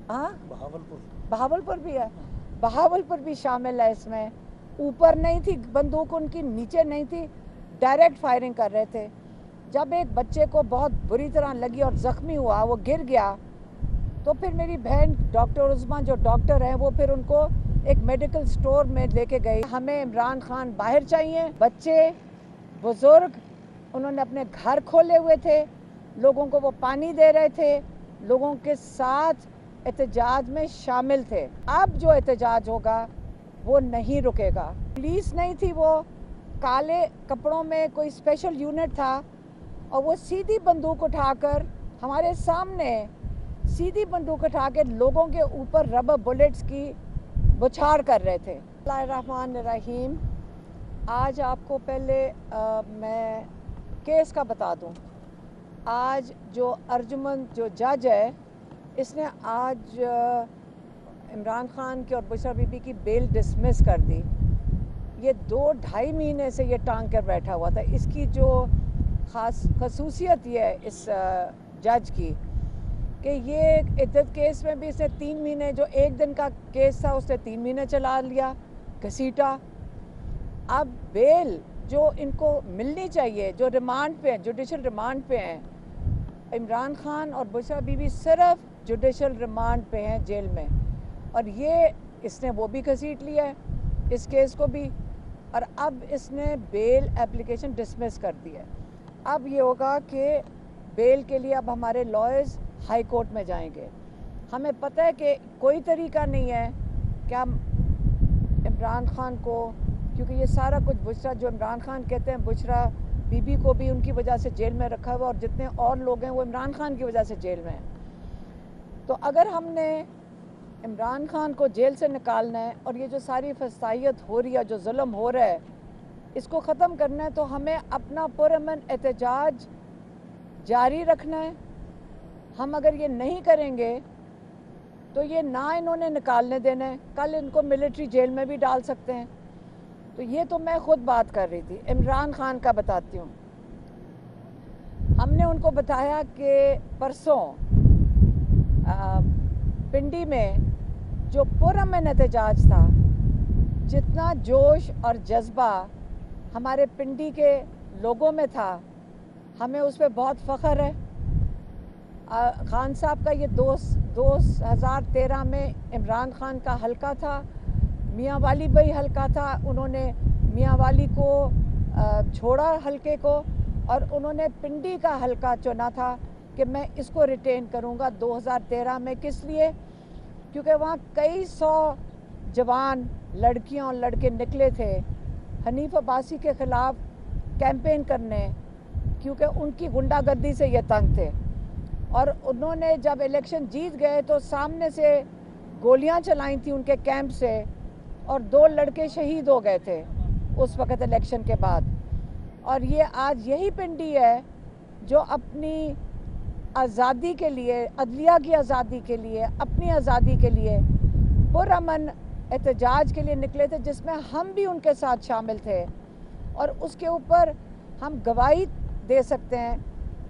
हाँ, बहावलपुर भी है, बहावलपुर भी शामिल है इसमें। ऊपर नहीं थी बंदूक उनकी, नीचे नहीं थी, डायरेक्ट फायरिंग कर रहे थे। जब एक बच्चे को बहुत बुरी तरह लगी और ज़ख्मी हुआ, वो गिर गया, तो फिर मेरी बहन डॉक्टर उस्मा जो डॉक्टर है वो फिर उनको एक मेडिकल स्टोर में लेके गई। हमें इमरान खान बाहर चाहिए। बच्चे, बुजुर्ग, उन्होंने अपने घर खोले हुए थे, लोगों को वो पानी दे रहे थे, लोगों के साथ एहतजाज में शामिल थे। अब जो एहतजाज होगा वो नहीं रुकेगा। पुलिस नहीं थी, वो काले कपड़ों में कोई स्पेशल यूनिट था और वो सीधी बंदूक उठाकर हमारे सामने सीधी बंदूक उठा के लोगों के ऊपर रबर बुलेट्स की बौछार कर रहे थे। बिस्मिल्लाहिर्रहमानिर्रहीम। आज आपको पहले मैं केस का बता दूं। आज जो अर्जुमन जो जज है, इसने आज इमरान खान की और बुशरा बीबी की बेल डिसमिस कर दी। ये 2-2.5 महीने से ये टांग कर बैठा हुआ था। इसकी जो खसूसियत ये है इस जज की कि ये इद्दत केस में भी इसने 3 महीने, जो 1 दिन का केस था उसने 3 महीने चला लिया, घसीटा। अब बेल जो इनको मिलनी चाहिए, जो रिमांड पे हैं, जुडिशल रिमांड पे हैं, इमरान खान और बुशरा बीबी सिर्फ जुडिशल रिमांड पे हैं जेल में, और ये इसने वो भी घसीट लिया है, इस केस को भी। और अब इसने बेल एप्लीकेशन डिसमिस कर दी है। अब ये होगा कि बेल के लिए अब हमारे लॉयर्स हाई कोर्ट में जाएंगे। हमें पता है कि कोई तरीका नहीं है कि हम इमरान खान को, क्योंकि ये सारा कुछ बुशरा, जो इमरान खान कहते हैं, बुशरा बीबी को भी उनकी वजह से जेल में रखा हुआ, और जितने और लोग हैं वो इमरान खान की वजह से जेल में हैं। तो अगर हमने इमरान खान को जेल से निकालना है और ये जो सारी फसाइयत हो रही है, जो जुल्म हो रहा है, इसको ख़त्म करना है, तो हमें अपना पुरअमन एहतजाज जारी रखना है। हम अगर ये नहीं करेंगे तो ये ना इन्होंने निकालने देना है, कल इनको मिलिट्री जेल में भी डाल सकते हैं। तो ये तो मैं खुद बात कर रही थी। इमरान खान का बताती हूँ। हमने उनको बताया कि परसों पिंडी में जो पुरअमन एहतजाज था, जितना जोश और जज्बा हमारे पिंडी के लोगों में था, हमें उस पर बहुत फ़ख्र है। खान साहब का ये 2013 में इमरान खान का हलका था, मियाँ वाली भाई हलका था, उन्होंने मियाँ वाली को छोड़ा हलके को, और उन्होंने पिंडी का हलका चुना था कि मैं इसको रिटेन करूँगा 2013 में। किस लिए? क्योंकि वहाँ कई 100 जवान लड़कियाँ और लड़के निकले थे हनीफ अब्बासी के ख़िलाफ़ कैंपेन करने, क्योंकि उनकी गुंडागर्दी से ये तंग थे। और उन्होंने जब इलेक्शन जीत गए तो सामने से गोलियां चलाई थी उनके कैंप से, और 2 लड़के शहीद हो गए थे उस वक़्त इलेक्शन के बाद। और ये आज यही पिंडी है जो अपनी आज़ादी के लिए, अदलिया की आज़ादी के लिए, अपनी आज़ादी के लिए पुरअमन एहतजाज के लिए निकले थे, जिसमें हम भी उनके साथ शामिल थे। और उसके ऊपर हम गवाही दे सकते हैं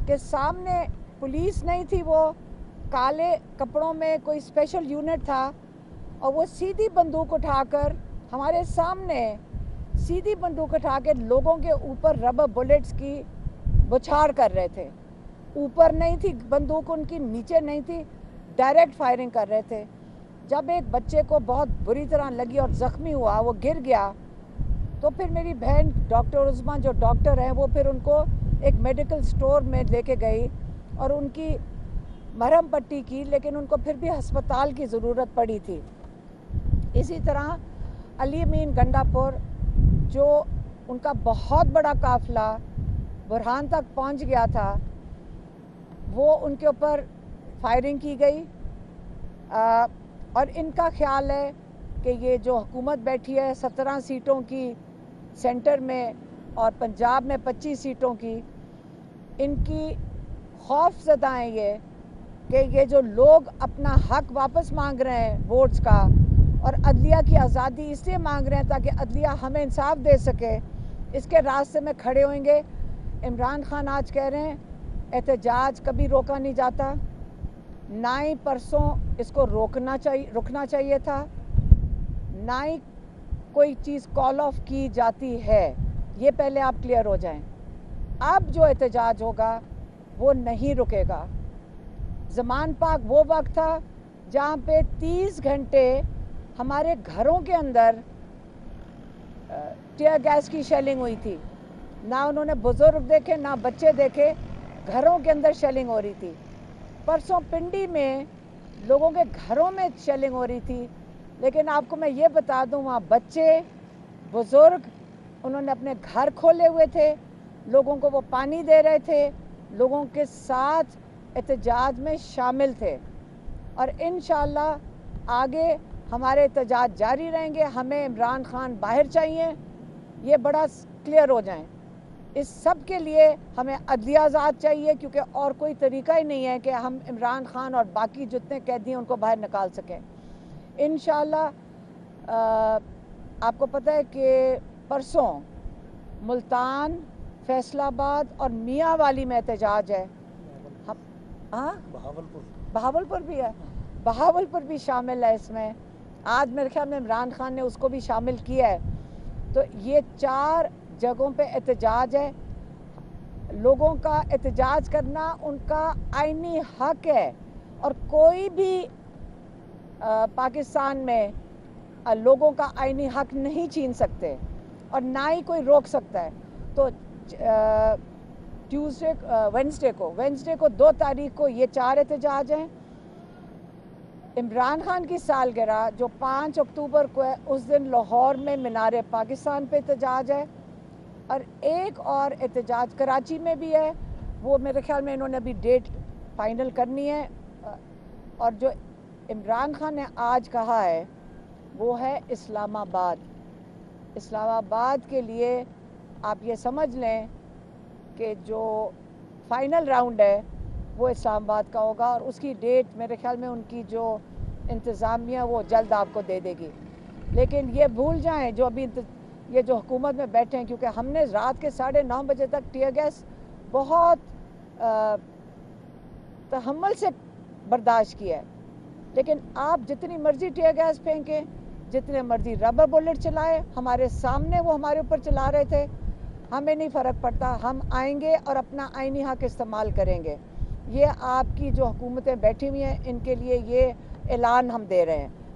कि सामने पुलिस नहीं थी, वो काले कपड़ों में कोई स्पेशल यूनिट था, और वो सीधी बंदूक उठाकर हमारे सामने सीधी बंदूक उठा के लोगों के ऊपर रबर बुलेट्स की बौछार कर रहे थे। ऊपर नहीं थी बंदूक उनकी, नीचे नहीं थी, डायरेक्ट फायरिंग कर रहे थे। जब एक बच्चे को बहुत बुरी तरह लगी और ज़ख्मी हुआ, वो गिर गया, तो फिर मेरी बहन डॉक्टर उस्मा जो डॉक्टर हैं वो फिर उनको एक मेडिकल स्टोर में लेके गई और उनकी मरहम पट्टी की, लेकिन उनको फिर भी अस्पताल की ज़रूरत पड़ी थी। इसी तरह अली अमीन गंडापुर, जो उनका बहुत बड़ा काफ़िला बुरहान तक पहुंच गया था, वो उनके ऊपर फायरिंग की गई। और इनका ख्याल है कि ये जो हुकूमत बैठी है 17 सीटों की सेंटर में और पंजाब में 25 सीटों की, इनकी खौफ ज़दाएँ ये कि ये जो लोग अपना हक वापस मांग रहे हैं वोट्स का, और अदलिया की आज़ादी इसलिए मांग रहे हैं ताकि अदलिया हमें इंसाफ दे सके, इसके रास्ते में खड़े होंगे। इमरान खान आज कह रहे हैं एहतजाज कभी रोका नहीं जाता, ना ही परसों इसको रुकना चाहिए था, ना ही कोई चीज़ कॉल ऑफ की जाती है। ये पहले आप क्लियर हो जाएं। अब जो एहतजाज होगा वो नहीं रुकेगा। ज़मान पाक वो वक्त था जहाँ पे 30 घंटे हमारे घरों के अंदर टीयर गैस की शेलिंग हुई थी। ना उन्होंने बुजुर्ग देखे ना बच्चे देखे, घरों के अंदर शेलिंग हो रही थी। परसों पिंडी में लोगों के घरों में शेलिंग हो रही थी, लेकिन आपको मैं ये बता दूं वहाँ बच्चे बुजुर्ग उन्होंने अपने घर खोले हुए थे, लोगों को वो पानी दे रहे थे, लोगों के साथ एहतजाज में शामिल थे। और इंशाअल्लाह आगे हमारे एहतजाज जारी रहेंगे। हमें इमरान खान बाहर चाहिए, ये बड़ा क्लियर हो जाए। इस सब के लिए हमें अदलिया आज़ाद चाहिए, क्योंकि और कोई तरीका ही नहीं है कि हम इमरान खान और बाकी जितने कैदी हैं उनको बाहर निकाल सकें। इंशाअल्लाह आपको पता है कि परसों मुल्तान, फैसलाबाद और मियांवाली में एहतजाज है। हाँ, बहावलपुर भी है, बहावलपुर भी शामिल है इसमें। आज मेरे ख्याल में इमरान खान ने उसको भी शामिल किया है। तो ये 4 जगहों पे एहतजाज है। लोगों का एहतजाज करना उनका आईनी हक है, और कोई भी पाकिस्तान में लोगों का आईनी हक नहीं छीन सकते और ना ही कोई रोक सकता है। तो वेंसडे को 2 तारीख को ये 4 एहतजाज हैं। इमरान खान की सालगिरह जो 5 अक्टूबर को है, उस दिन लाहौर में मीनार पाकिस्तान पे एहतजाज है, और एक और एहतजाज कराची में भी है। वो मेरे ख्याल में इन्होंने अभी डेट फाइनल करनी है। और जो इमरान खान ने आज कहा है वो है इस्लामाबाद। इस्लामाबाद के लिए आप ये समझ लें कि जो फाइनल राउंड है वो इस्लामाबाद का होगा, और उसकी डेट मेरे ख्याल में उनकी जो इंतज़ामिया वो जल्द आपको दे देगी। लेकिन ये भूल जाएं जो अभी ये जो हुकूमत में बैठे हैं, क्योंकि हमने रात के 9:30 बजे तक टीयर गैस बहुत तहम्मुल से बर्दाश्त किया है। लेकिन आप जितनी मर्जी टीयर गैस फेंकें, जितने मर्जी रबर बुलेट चलाए, हमारे सामने वो हमारे ऊपर चला रहे थे, हमें नहीं फ़र्क पड़ता। हम आएंगे और अपना आईनी हक इस्तेमाल करेंगे। ये आपकी जो हुकूमतें बैठी हुई हैं, इनके लिए ये ऐलान हम दे रहे हैं।